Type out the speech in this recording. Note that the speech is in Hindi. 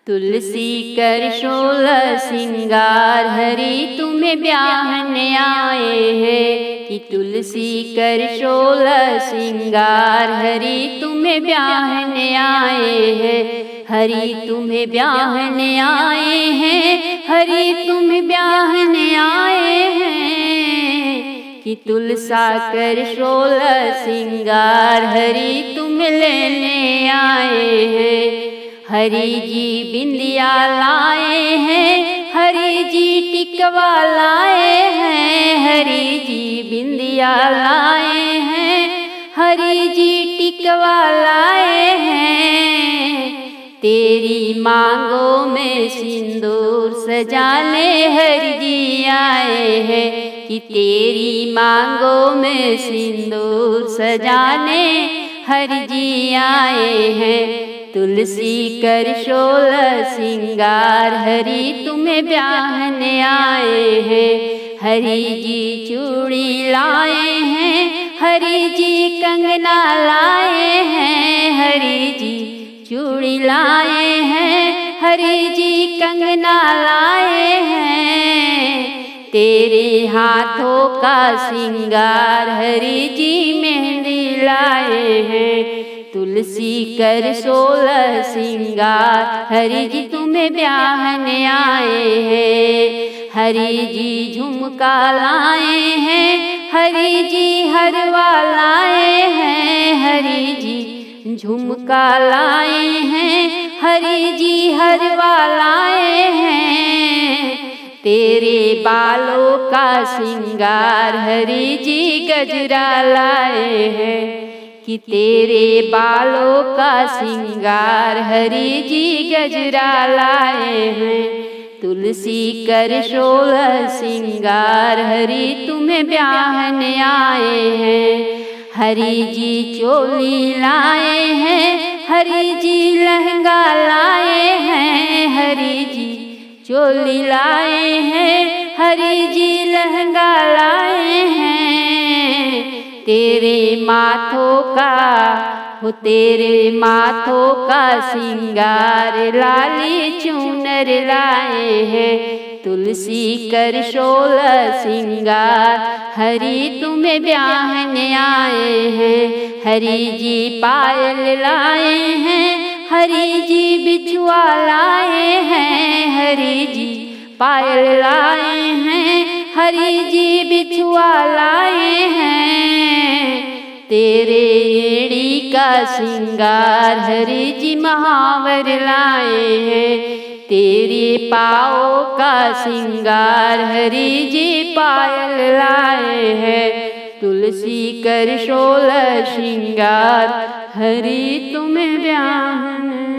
तुलसी कर शोलह सिंगार हरि तुम्हें ब्याहने आए हैं कि तुलसी कर शोलह सिंगार हरि तुम्हें ब्याहने आए हैं। हरि तुम्हें ब्याहने आए हैं, हरि तुम्हें ब्याहने आए हैं कि तुलसा कर शोलह सिंगार हरि तुम्हें लेने आए हैं। हरि जी बिंदिया लाए हैं, हरि जी टिकवा लाए हैं। हरि जी बिंदिया लाए हैं, हरि जी टिकवा लाए हैं। तेरी मांगों में सिंदूर सजाने हरि जी आए हैं कि तेरी मांगों में सिंदूर सजाने हरि जी आए हैं। तुलसी कर शोलह सिंगार हरि तुम्हें ब्याहने आए हैं। हरि जी चूड़ी लाए हैं, हरि जी कंगना लाए हैं। हरि जी चूड़ी लाए हैं, हरि जी कंगना लाए हैं। तेरे हाथों का सिंगार हरि जी मेहंदी लाए हैं। तुलसी कर शोलह सिंगार हरि जी तुम्हें ब्याहने आए हैं। हरि जी झुमका लाए हैं, हरि जी हरवा लाए हैं। हरि जी झुमका लाए हैं, हरि जी हरवा लाए हैं। तेरे बालों का सिंगार हरि जी गजरा लाए हैं कि तेरे बालों का सिंगार हरि जी गजरा लाए हैं। तुलसी कर शोलह सिंगार हरि तुम्हें ब्याहने आए हैं। हरि जी चोली लाए हैं, हरि जी लहंगा लाए हैं। हरि जी चोली लाए हैं, हरि जी लहंगा लाए हैं। तेरे माथों का तेरे माथों का सिंगार लाली चूनर लाए हैं। तुलसी कर शोलह सिंगार हरि तुम्हें ब्याहने आए हैं। हरि जी पायल लाए हैं, हरि जी बिछुआ लाए हैं। हरि जी पायल लाए हैं, हरि जी बिछुआ लाए हैं। तेरे एड़ी का सिंगार हरि जी महावर लाए हैं। तेरे पाँव का सिंगार हरि जी पायल लाए हैं। तुलसी कर शोलह सिंगार हरि तुम्हें ब्याहने